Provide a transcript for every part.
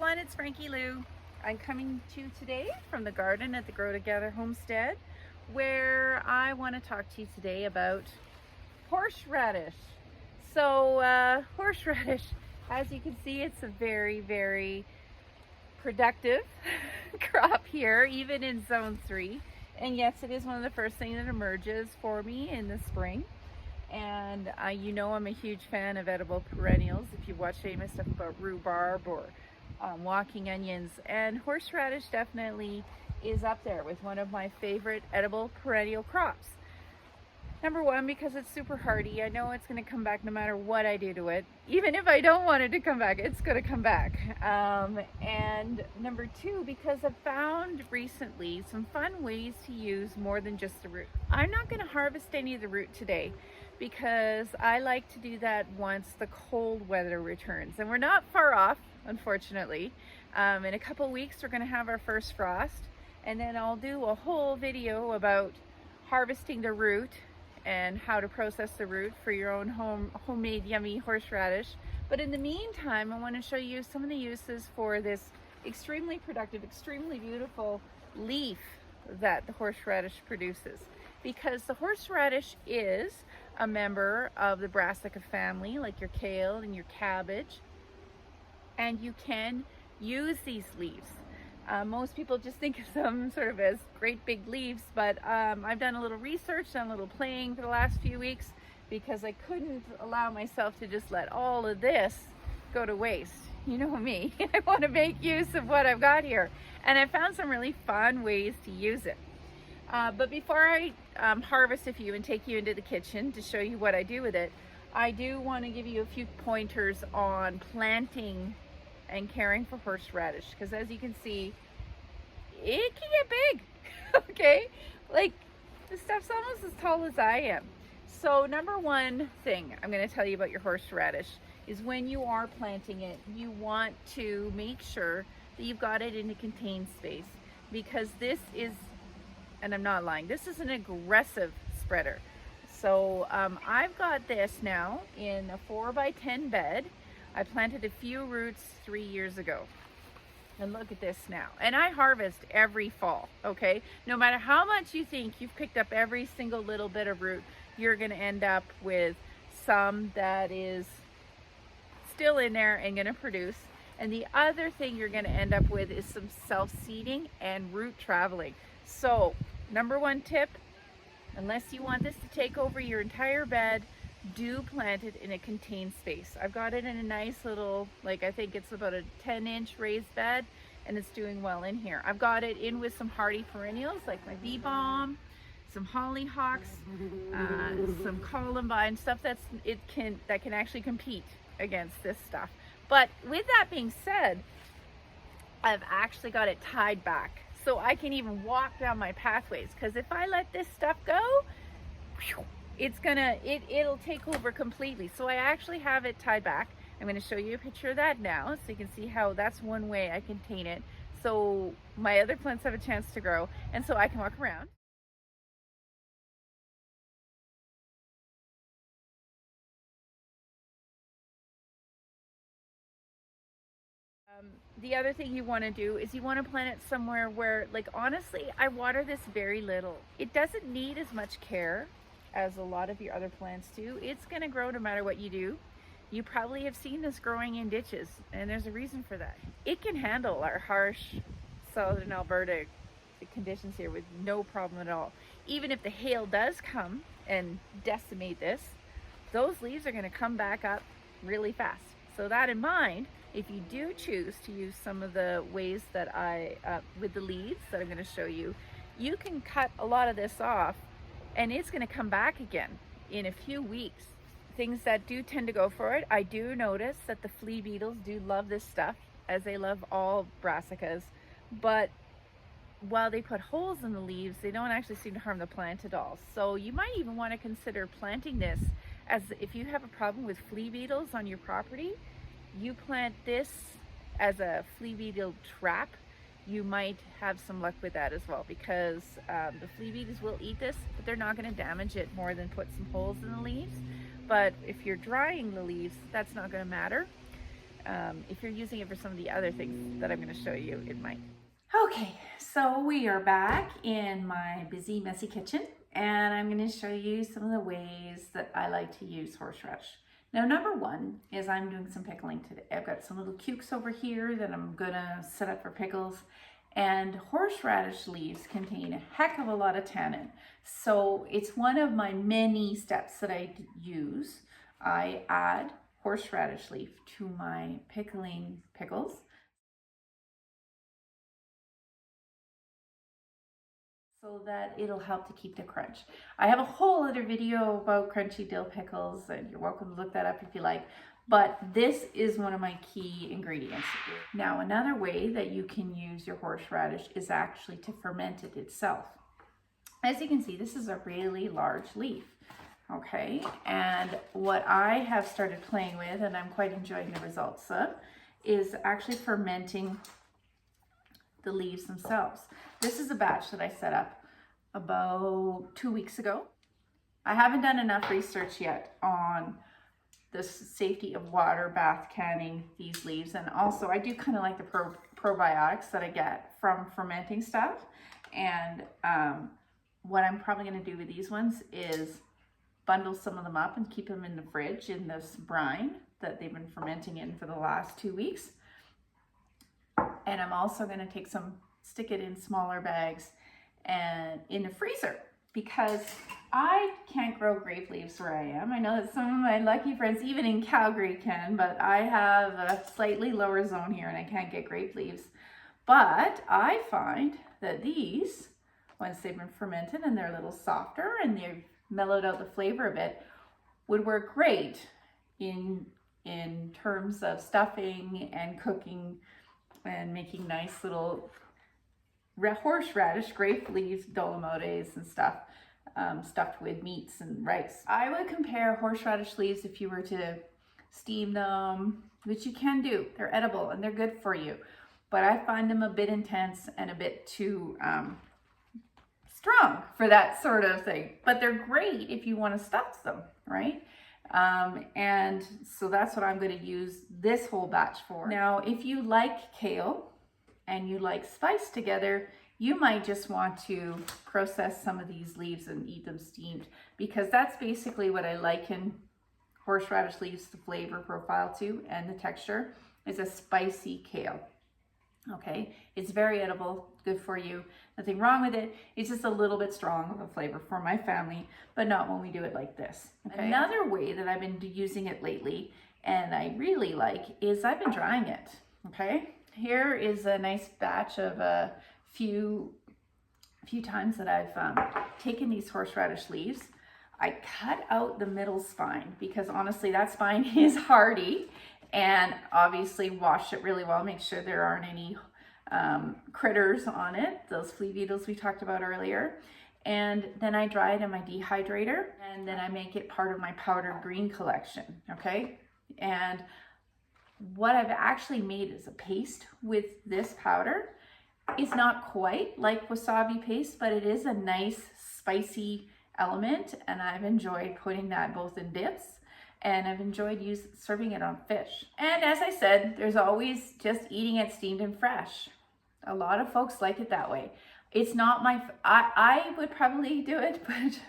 everyone, it's Frankie-Lou. I'm coming to you today from the garden at the Grow To Gather Homestead, where I want to talk to you today about horseradish. So horseradish, as you can see, it's a very productive crop here, even in zone 3. And yes, it is one of the first things that emerges for me in the spring. And you know I'm a huge fan of edible perennials. If you've watched any of my stuff about rhubarb or walking onions, and horseradish definitely is up there with one of my favorite edible perennial crops. Number one, because it's super hardy. I know it's going to come back no matter what I do to it. Even if I don't want it to come back, it's going to come back. And number two, because I've found recently some fun ways to use more than just the root. I'm not going to harvest any of the root today because I like to do that once the cold weather returns. And we're not far off, unfortunately. In a couple weeks, we're going to have our first frost. And then I'll do a whole video about harvesting the root and how to process the root for your own homemade yummy horseradish. But in the meantime, I want to show you some of the uses for this extremely productive, extremely beautiful leaf that the horseradish produces. Because the horseradish is a member of the brassica family, like your kale and your cabbage, and you can use these leaves. Most people just think of them sort of as great big leaves, but I've done a little research, done a little playing for the last few weeks, because I couldn't allow myself to just let all of this go to waste. You know me, I want to make use of what I've got here, and I found some really fun ways to use it. But before I harvest a few and take you into the kitchen to show you what I do with it, I do want to give you a few pointers on planting and caring for horseradish, because as you can see, it can get big. Okay, like this stuff's almost as tall as I am. So number one thing I'm going to tell you about your horseradish is when you are planting it, you want to make sure that you've got it in a contained space, because this is, and I'm not lying, this is an aggressive spreader. So I've got this now in a 4x10 bed. I planted a few roots 3 years ago. And look at this now. And I harvest every fall, okay? No matter how much you think you've picked up every single little bit of root, you're gonna end up with some that is still in there and gonna produce. And the other thing you're gonna end up with is some self-seeding and root traveling. So, number one tip, unless you want this to take over your entire bed, do plant it in a contained space. I've got it in a nice little, like I think it's about a 10-inch raised bed, and it's doing well in here. I've got it in with some hardy perennials like my bee balm, some hollyhocks, some columbine, stuff that can actually compete against this stuff. But with that being said, I've actually got it tied back so I can even walk down my pathways, because if I let this stuff go, it'll take over completely. So I actually have it tied back. I'm going to show you a picture of that now so you can see how that's one way I contain it, so my other plants have a chance to grow and so I can walk around. The other thing you want to do is you want to plant it somewhere where, like, honestly, I water this very little. It doesn't need as much care as a lot of your other plants do. It's going to grow no matter what you do. You probably have seen this growing in ditches, and there's a reason for that. It can handle our harsh southern Alberta conditions here with no problem at all. Even if the hail does come and decimate this, those leaves are going to come back up really fast. So that in mind, if you do choose to use some of the ways that with the leaves that I'm going to show you, you can cut a lot of this off and it's going to come back again in a few weeks. Things that do tend to go for it, I do notice that the flea beetles do love this stuff, as they love all brassicas, but while they put holes in the leaves, they don't actually seem to harm the plant at all. So you might even want to consider planting this, as if you have a problem with flea beetles on your property, you plant this as a flea beetle trap. You might have some luck with that as well, because the flea beetles will eat this, but they're not going to damage it more than put some holes in the leaves. But if you're drying the leaves, that's not going to matter. if you're using it for some of the other things that I'm going to show you, it might. Okay, so we are back in my busy, messy kitchen, and I'm going to show you some of the ways that I like to use horseradish. Now, number one is I'm doing some pickling today. I've got some little cukes over here that I'm going to set up for pickles, and horseradish leaves contain a heck of a lot of tannin. So it's one of my many steps that I use. I add horseradish leaf to my pickles. So that it'll help to keep the crunch. I have a whole other video about crunchy dill pickles, and you're welcome to look that up if you like, but this is one of my key ingredients. Now, another way that you can use your horseradish is actually to ferment it itself. As you can see, this is a really large leaf, okay? And what I have started playing with, and I'm quite enjoying the results of, is actually fermenting the leaves themselves. This is a batch that I set up about 2 weeks ago. I haven't done enough research yet on the safety of water bath canning these leaves, and also I do kind of like the probiotics that I get from fermenting stuff. And what I'm probably going to do with these ones is bundle some of them up and keep them in the fridge in this brine that they've been fermenting in for the last 2 weeks. And I'm also going to take some, stick it in smaller bags and in the freezer, because I can't grow grape leaves where I am. I know that some of my lucky friends, even in Calgary, can, but I have a slightly lower zone here and I can't get grape leaves. But I find that these, once they've been fermented and they're a little softer and they've mellowed out the flavor a bit, would work great in terms of stuffing and cooking and making nice little horseradish, grape leaves, dolomotes and stuff, stuffed with meats and rice. I would compare horseradish leaves if you were to steam them, which you can do. They're edible and they're good for you, but I find them a bit intense and a bit too strong for that sort of thing. But they're great if you want to stuff them, right? And so that's what I'm going to use this whole batch for. Now, if you like kale and you like spice together, you might just want to process some of these leaves and eat them steamed, because that's basically what I liken horseradish leaves, the flavor profile to, and the texture is a spicy kale. Okay, it's very edible, good for you, nothing wrong with it. It's just a little bit strong of a flavor for my family, but not when we do it like this. Okay? Another way that I've been using it lately, and I really like, is I've been drying it. Okay, here is a nice batch of a few times that I've taken these horseradish leaves. I cut out the middle spine because honestly that spine is hardy, and obviously wash it really well, make sure there aren't any critters on it, those flea beetles we talked about earlier. And then I dry it in my dehydrator, and then I make it part of my powdered green collection, okay? And what I've actually made is a paste with this powder. It's not quite like wasabi paste, but it is a nice spicy element, and I've enjoyed putting that both in dips, and I've enjoyed serving it on fish. And as I said, there's always just eating it steamed and fresh. A lot of folks like it that way. It's not my, I would probably do it, but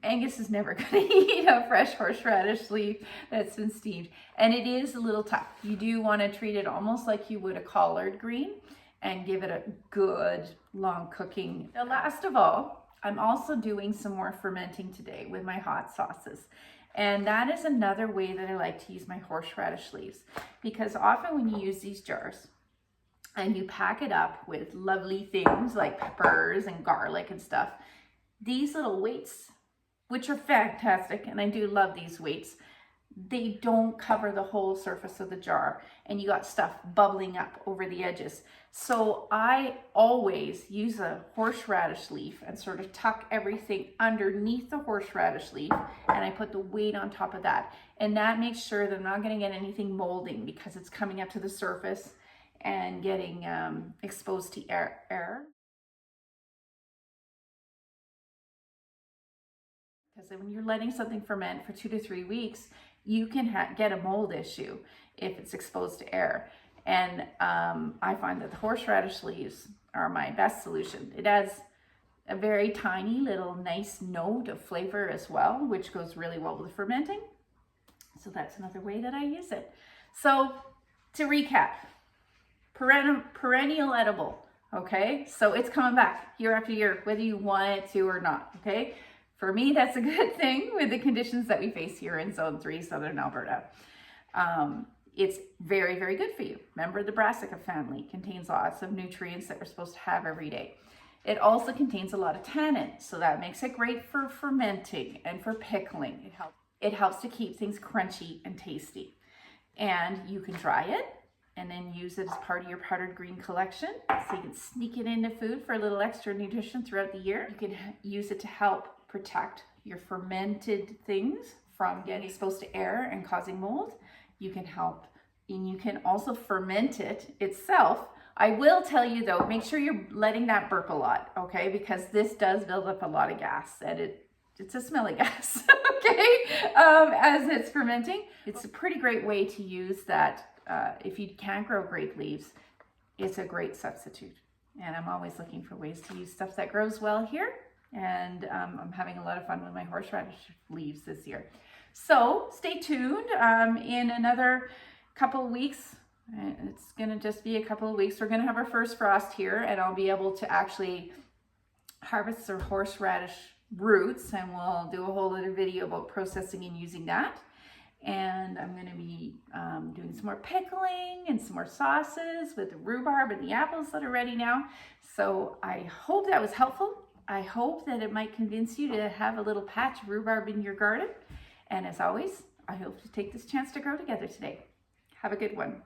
Angus is never gonna eat a fresh horseradish leaf that's been steamed. And it is a little tough. You do wanna treat it almost like you would a collard green and give it a good long cooking. Now, last of all, I'm also doing some more fermenting today with my hot sauces. And that is another way that I like to use my horseradish leaves, because often when you use these jars and you pack it up with lovely things like peppers and garlic and stuff, these little weights, which are fantastic, and I do love these weights, they don't cover the whole surface of the jar, and you got stuff bubbling up over the edges. So I always use a horseradish leaf and sort of tuck everything underneath the horseradish leaf, and I put the weight on top of that. And that makes sure that I'm not going to get anything molding, because it's coming up to the surface and getting exposed to air. Because when you're letting something ferment for 2 to 3 weeks, you can get a mold issue if it's exposed to air. And I find that the horseradish leaves are my best solution. It has a very tiny little nice note of flavor as well, which goes really well with fermenting. So that's another way that I use it. So to recap, perennial edible, okay? So it's coming back year after year, whether you want it to or not, okay? For me, that's a good thing with the conditions that we face here in Zone 3, Southern Alberta. It's very, very good for you. Remember, the brassica family contains lots of nutrients that we're supposed to have every day. It also contains a lot of tannin, so that makes it great for fermenting and for pickling. It helps to keep things crunchy and tasty. And you can dry it and then use it as part of your powdered green collection, so you can sneak it into food for a little extra nutrition throughout the year. You can use it to help protect your fermented things from getting exposed to air and causing mold. You can help, and you can also ferment it itself. I will tell you though, make sure you're letting that burp a lot, okay? Because this does build up a lot of gas, and it's a smelly gas, okay? As it's fermenting. It's a pretty great way to use that. If you can't grow grape leaves, it's a great substitute. And I'm always looking for ways to use stuff that grows well here. And I'm having a lot of fun with my horseradish leaves this year. So stay tuned. In another couple of weeks, it's gonna just be a couple of weeks, we're gonna have our first frost here, and I'll be able to actually harvest the horseradish roots, and we'll do a whole other video about processing and using that. And I'm going to be doing some more pickling and some more sauces with the rhubarb and the apples that are ready now. So I hope that was helpful. I hope that it might convince you to have a little patch of rhubarb in your garden. And as always, I hope to take this chance to grow together today. Have a good one.